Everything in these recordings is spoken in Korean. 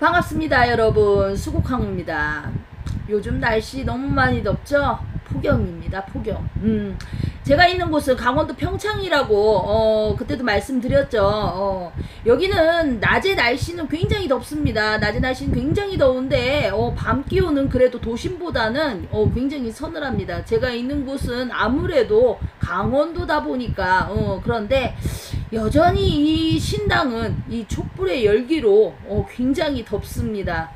반갑습니다 여러분, 수국항입니다. 요즘 날씨 너무 많이 덥죠? 폭염입니다. 폭염. 제가 있는 곳은 강원도 평창이라고 그때도 말씀드렸죠. 여기는 낮에 날씨는 굉장히 덥습니다. 낮에 날씨는 굉장히 더운데 밤 기온은 그래도 도심보다는 굉장히 서늘합니다. 제가 있는 곳은 아무래도 강원도다 보니까 그런데 여전히 이 신당은 이 촛불의 열기로 굉장히 덥습니다.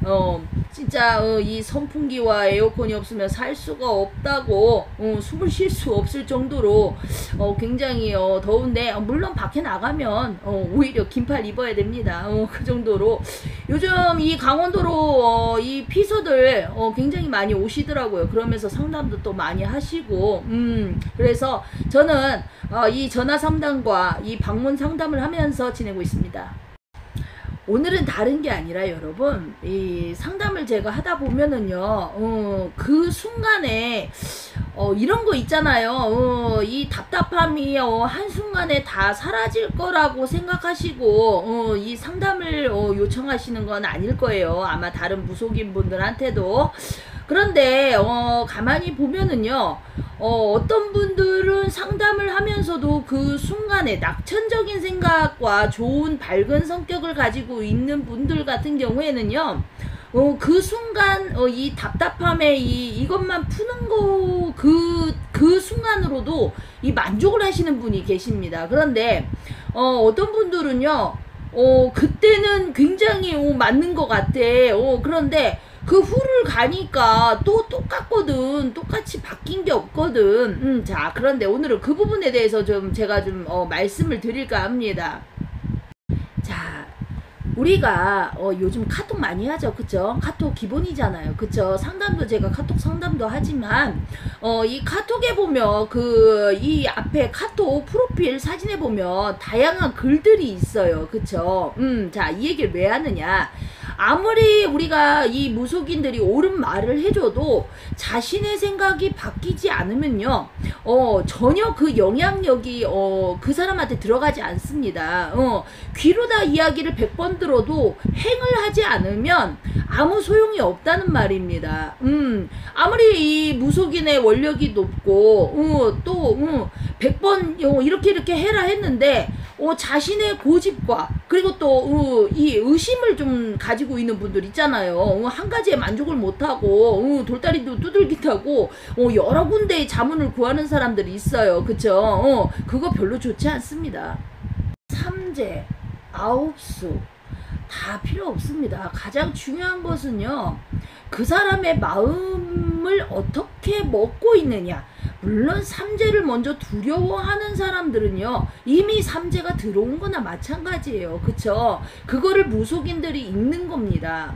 진짜 이 선풍기와 에어컨이 없으면 살 수가 없다고 숨을 쉴 수 없을 정도로 굉장히 더운데 물론 밖에 나가면 오히려 긴팔 입어야 됩니다. 그 정도로 요즘 이 강원도로 이 피서들 굉장히 많이 오시더라고요. 그러면서 상담도 또 많이 하시고 그래서 저는 이 전화 상담과 이 방문 상담을 하면서 지내고 있습니다. 오늘은 다른 게 아니라 여러분, 이 상담을 제가 하다 보면은요, 그 순간에 이런 거 있잖아요. 이 답답함이 한순간에 다 사라질 거라고 생각하시고 이 상담을 요청하시는 건 아닐 거예요. 아마 다른 무속인 분들한테도. 그런데 가만히 보면은요, 어떤 분들은 상담을 하면서도 그 순간에 낙천적인 생각과 좋은 밝은 성격을 가지고 있는 분들 같은 경우에는요, 그 순간 이 답답함에 이것만 푸는 거 그 순간으로도 이 만족을 하시는 분이 계십니다. 그런데 어떤 분들은요, 그때는 굉장히 맞는 것 같아. 그런데 그 후를 가니까 또 똑같거든. 똑같이 바뀐 게 없거든. 자, 그런데 오늘은 그 부분에 대해서 제가 말씀을 드릴까 합니다. 자, 우리가 요즘 카톡 많이 하죠. 그쵸? 카톡 기본이잖아요. 그쵸? 상담도 제가 카톡 상담도 하지만 이 카톡에 보면 이 앞에 카톡 프로필 사진에 보면 다양한 글들이 있어요. 그쵸? 자, 이 얘기를 왜 하느냐? 아무리 우리가 이 무속인들이 옳은 말을 해줘도 자신의 생각이 바뀌지 않으면요, 전혀 그 영향력이 그 사람한테 들어가지 않습니다. 귀로 다 이야기를 100번 들어도 행을 하지 않으면 아무 소용이 없다는 말입니다. 아무리 이 무속인의 원력이 높고 또 100번 이렇게 해라 했는데 자신의 고집과 그리고 또 이 의심을 좀 가지고 있는 분들 있잖아요. 한 가지에 만족을 못하고 돌다리도 두들기타고 여러 군데의 자문을 구하는 사람들이 있어요. 그쵸? 그거 별로 좋지 않습니다. 삼재, 아홉수 다 필요 없습니다. 가장 중요한 것은요, 그 사람의 마음을 어떻게 먹고 있느냐. 물론 삼재를 먼저 두려워하는 사람들은요, 이미 삼재가 들어온 거나 마찬가지예요. 그쵸? 그거를 무속인들이 읽는 겁니다.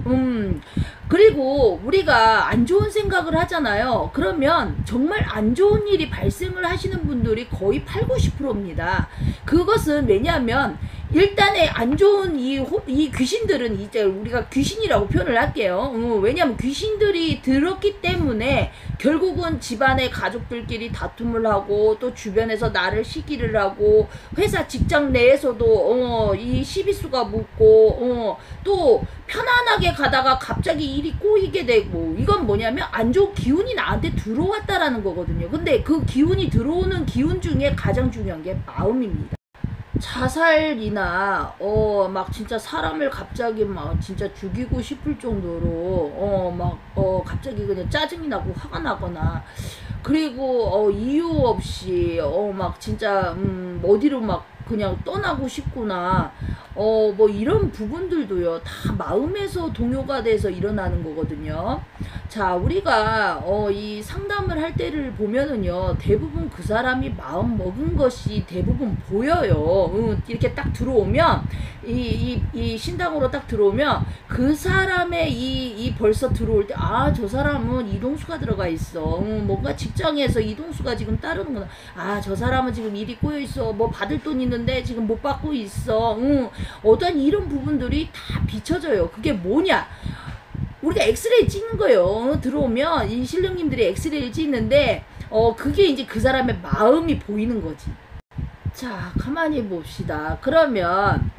그리고 우리가 안 좋은 생각을 하잖아요. 그러면 정말 안 좋은 일이 발생을 하시는 분들이 거의 80~90%입니다. 그것은 왜냐하면 일단에 안 좋은 이 귀신들은 이제 우리가 귀신이라고 표현을 할게요. 왜냐하면 귀신들이 들었기 때문에 결국은 집안의 가족들끼리 다툼을 하고 또 주변에서 나를 시기를 하고 회사 직장 내에서도 이 시비수가 묻고 또 편안하게 가다가 갑자기 일이 꼬이게 되고, 이건 뭐냐면 안 좋은 기운이 나한테 들어왔다라는 거거든요. 근데 그 기운이 들어오는 기운 중에 가장 중요한 게 마음입니다. 자살이나 막 진짜 사람을 갑자기 막 진짜 죽이고 싶을 정도로 갑자기 그냥 짜증이 나고 화가 나거나, 그리고 이유 없이 막 진짜 어디로 막 그냥 떠나고 싶구나, 뭐 이런 부분들도요, 다 마음에서 동요가 돼서 일어나는 거거든요. 자, 우리가 이 상담을 할 때를 보면은요, 대부분 그 사람이 마음 먹은 것이 대부분 보여요. 이렇게 딱 들어오면 이 신당으로 딱 들어오면 그 사람의 이 벌써 들어올 때, 아, 저 사람은 이동수가 들어가 있어. 뭔가 직장에서 이동수가 지금 따르는구나. 아, 저 사람은 지금 일이 꼬여 있어. 뭐 받을 돈 있는데 지금 못 받고 있어. 어떤 이런 부분들이 다 비춰져요. 그게 뭐냐? 우리가 엑스레이 찍는 거예요. 들어오면 이 신령님들이 엑스레이를 찍는데 그게 이제 그 사람의 마음이 보이는 거지. 자, 가만히 봅시다. 그러면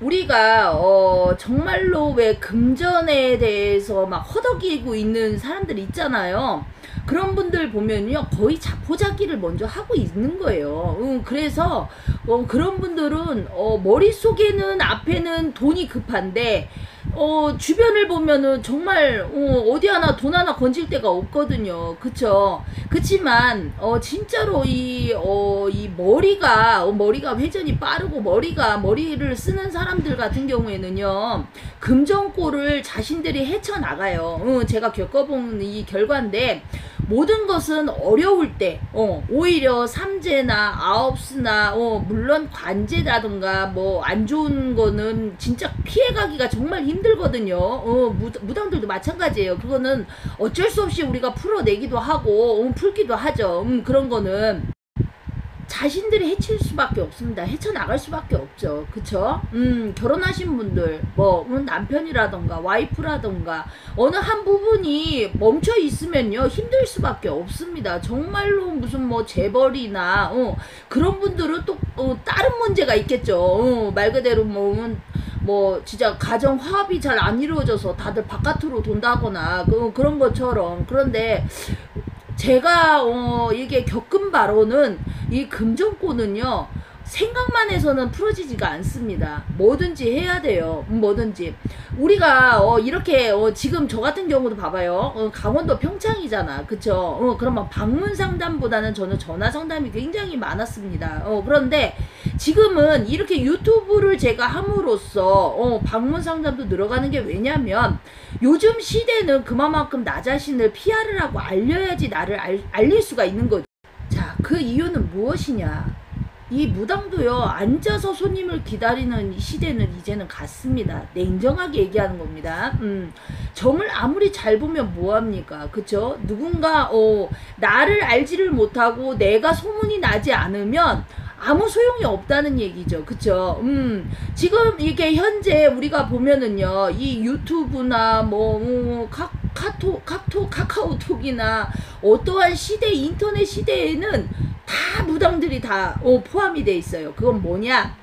우리가 정말로 왜 금전에 대해서 막 허덕이고 있는 사람들 있잖아요. 그런 분들 보면요 거의 자포자기를 먼저 하고 있는 거예요. 그래서 그런 분들은 머릿속에는 앞에는 돈이 급한데 주변을 보면은 정말 어디 하나 돈 하나 건질 데가 없거든요. 그쵸? 그치만 진짜로 이 머리가 회전이 빠르고 머리를 쓰는 사람들 같은 경우에는요 금전골을 자신들이 헤쳐나가요. 제가 겪어본 이 결과인데, 모든 것은 어려울 때 오히려 삼재나 아홉수나 물론 관제라든가 뭐 안 좋은 거는 진짜 피해가기가 정말 힘들거든요. 무당들도 마찬가지예요. 그거는 어쩔 수 없이 우리가 풀어내기도 하고 풀기도 하죠. 그런 거는 자신들이 해칠 수밖에 없습니다. 헤쳐나갈 수밖에 없죠. 그쵸? 결혼하신 분들, 뭐, 남편이라던가, 와이프라던가, 어느 한 부분이 멈춰 있으면요, 힘들 수밖에 없습니다. 정말로 무슨 뭐, 재벌이나, 그런 분들은 또, 다른 문제가 있겠죠. 말 그대로 뭐, 진짜 가정 화합이 잘 안 이루어져서 다들 바깥으로 돈다거나, 그런 것처럼. 그런데, 제가 이게 겪은 바로는 이 금전권은요 생각만 해서는 풀어지지가 않습니다. 뭐든지 해야 돼요. 뭐든지 우리가 이렇게 지금 저 같은 경우도 봐봐요. 강원도 평창이잖아. 그쵸? 그러면 방문 상담보다는 저는 전화 상담이 굉장히 많았습니다. 그런데 지금은 이렇게 유튜브를 제가 함으로써 방문 상담도 늘어가는 게, 왜냐면 요즘 시대는 그만큼 나 자신을 PR을 하고 알려야지 나를 알릴 수가 있는 거죠. 자, 그 이유는 무엇이냐? 이 무당도요 앉아서 손님을 기다리는 시대는 이제는 갔습니다. 냉정하게 얘기하는 겁니다. 점을 아무리 잘 보면 뭐합니까? 그쵸? 누군가 나를 알지를 못하고 내가 소문이 나지 않으면 아무 소용이 없다는 얘기죠. 그쵸? 지금 이게 현재 우리가 보면은요 이 유튜브나 뭐 카카오톡이나 어떠한 시대, 인터넷 시대에는 다 무당들이 다 포함이 돼 있어요. 그건 뭐냐?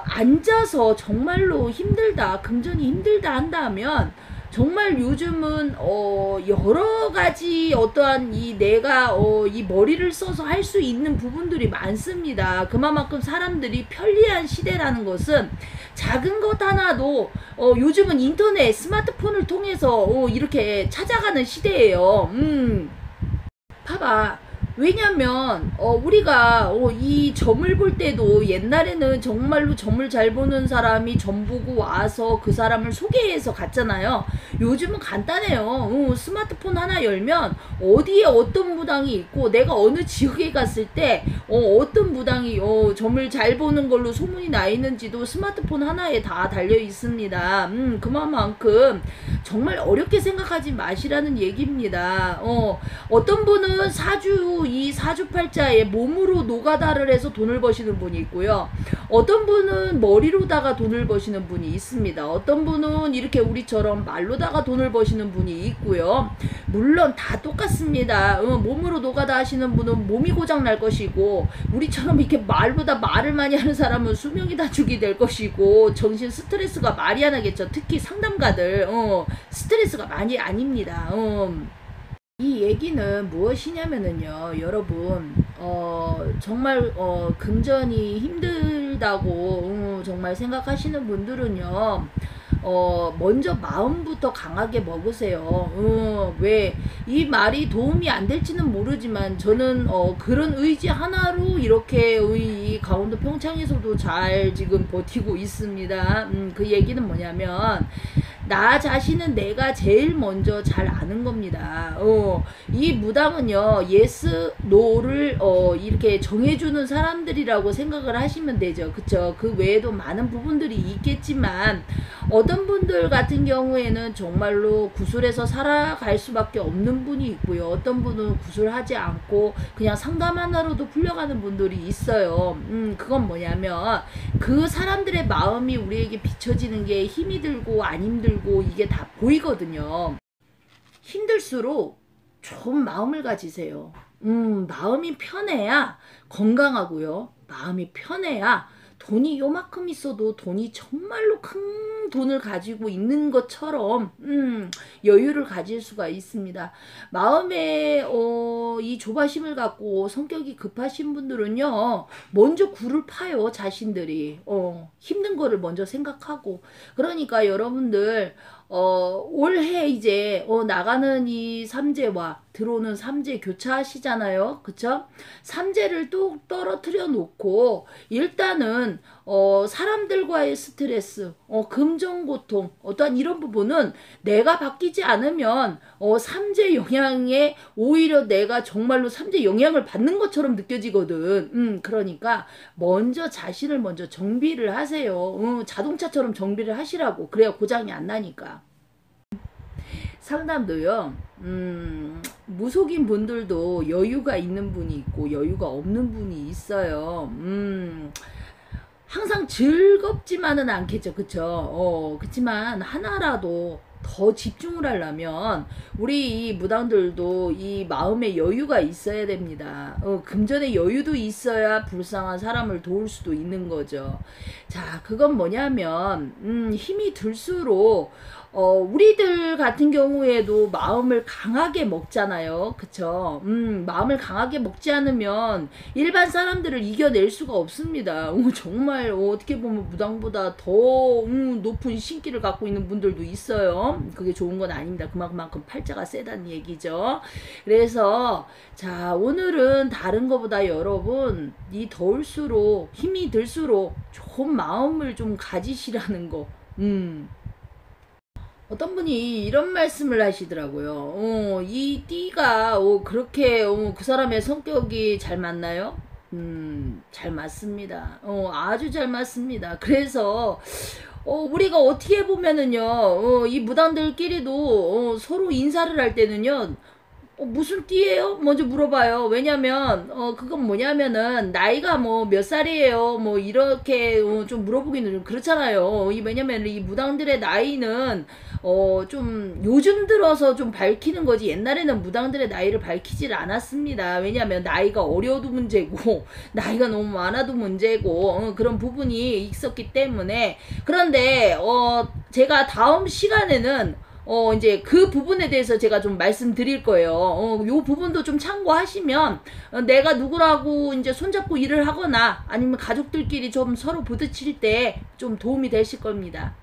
앉아서 정말로 힘들다, 금전이 힘들다 한다면 정말 요즘은 여러 가지 어떠한 내가 이 머리를 써서 할 수 있는 부분들이 많습니다. 그만큼 사람들이 편리한 시대라는 것은 작은 것 하나도 요즘은 인터넷, 스마트폰을 통해서 이렇게 찾아가는 시대예요. 봐봐. 왜냐면 우리가 이 점을 볼 때도 옛날에는 정말로 점을 잘 보는 사람이 점 보고 와서 그 사람을 소개해서 갔잖아요. 요즘은 간단해요. 스마트폰 하나 열면 어디에 어떤 무당이 있고 내가 어느 지역에 갔을 때 어떤 무당이 점을 잘 보는 걸로 소문이 나 있는지도 스마트폰 하나에 다 달려 있습니다. 그만큼 정말 어렵게 생각하지 마시라는 얘기입니다. 어떤 분은 이 사주팔자에 몸으로 노가다를 해서 돈을 버시는 분이 있고요. 어떤 분은 머리로다가 돈을 버시는 분이 있습니다. 어떤 분은 이렇게 우리처럼 말로다가 돈을 버시는 분이 있고요. 물론 다 똑같습니다. 몸으로 노가다 하시는 분은 몸이 고장 날 것이고, 우리처럼 이렇게 말보다 말을 많이 하는 사람은 수명이 단축이 될 것이고, 정신 스트레스가 말이 안 하겠죠. 특히 상담가들 스트레스가 많이 아닙니다. 이 얘기는 무엇이냐면은요, 여러분, 정말, 금전이 힘들다고, 정말 생각하시는 분들은요, 먼저 마음부터 강하게 먹으세요. 왜, 이 말이 도움이 안 될지는 모르지만, 저는, 그런 의지 하나로 이렇게, 이 강원도 평창에서도 잘 지금 버티고 있습니다. 그 얘기는 뭐냐면, 나 자신은 내가 제일 먼저 잘 아는 겁니다. 이 무당은요, 예스, 노를 이렇게 정해주는 사람들이라고 생각을 하시면 되죠. 그쵸? 그 외에도 많은 부분들이 있겠지만, 어떤 분들 같은 경우에는 정말로 구술해서 살아갈 수밖에 없는 분이 있고요. 어떤 분은 구술하지 않고 그냥 상담 하나로도 풀려가는 분들이 있어요. 그건 뭐냐면, 그 사람들의 마음이 우리에게 비춰지는 게 힘이 들고 안 힘들고 이게 다 보이거든요. 힘들수록 좋은 마음을 가지세요. 마음이 편해야 건강하고요. 마음이 편해야 돈이 요만큼 있어도 돈이 정말로 큰 돈을 가지고 있는 것처럼 여유를 가질 수가 있습니다. 마음에 이 조바심을 갖고 성격이 급하신 분들은요, 먼저 굴을 파요. 자신들이 힘든 거를 먼저 생각하고. 그러니까 여러분들 올해 이제 나가는 이 삼재와 들어오는 삼재 교차하시잖아요. 그쵸? 삼재를 뚝 떨어뜨려 놓고 일단은 사람들과의 스트레스, 금전고통, 어떠한 이런 부분은 내가 바뀌지 않으면 삼재 영향에 오히려 내가 정말로 삼재 영향을 받는 것처럼 느껴지거든. 그러니까 먼저 자신을 먼저 정비를 하세요. 자동차처럼 정비를 하시라고. 그래야 고장이 안 나니까. 상담도요, 무속인 분들도 여유가 있는 분이 있고 여유가 없는 분이 있어요. 항상 즐겁지만은 않겠죠. 그쵸? 그치만 하나라도 더 집중을 하려면 우리 이 무당들도 이 마음의 여유가 있어야 됩니다. 금전의 여유도 있어야 불쌍한 사람을 도울 수도 있는 거죠. 자, 그건 뭐냐면 힘이 들수록 우리들 같은 경우에도 마음을 강하게 먹잖아요. 그쵸? 마음을 강하게 먹지 않으면 일반 사람들을 이겨낼 수가 없습니다. 정말 어떻게 보면 무당보다 더 높은 신기를 갖고 있는 분들도 있어요. 그게 좋은 건 아닙니다. 그만큼 팔자가 세다는 얘기죠. 그래서 자, 오늘은 다른 것보다 여러분 이 더울수록 힘이 들수록 좋은 마음을 좀 가지시라는 거. 어떤 분이 이런 말씀을 하시더라고요. 이 띠가 그렇게 그 사람의 성격이 잘 맞나요? 잘 맞습니다. 아주 잘 맞습니다. 그래서 우리가 어떻게 보면은요, 이 무당들끼리도 서로 인사를 할 때는요, 무슨 띠예요? 먼저 물어봐요. 왜냐면 그건 뭐냐면은 나이가 뭐 몇 살이에요? 뭐 이렇게 좀 물어보기는 좀 그렇잖아요. 왜냐면 이 무당들의 나이는 좀 요즘 들어서 좀 밝히는 거지, 옛날에는 무당들의 나이를 밝히질 않았습니다. 왜냐면 나이가 어려도 문제고 나이가 너무 많아도 문제고 그런 부분이 있었기 때문에. 그런데 제가 다음 시간에는 이제 그 부분에 대해서 제가 좀 말씀드릴 거예요. 요 부분도 좀 참고하시면 내가 누구라고 이제 손잡고 일을 하거나 아니면 가족들끼리 좀 서로 부딪힐 때 좀 도움이 되실 겁니다.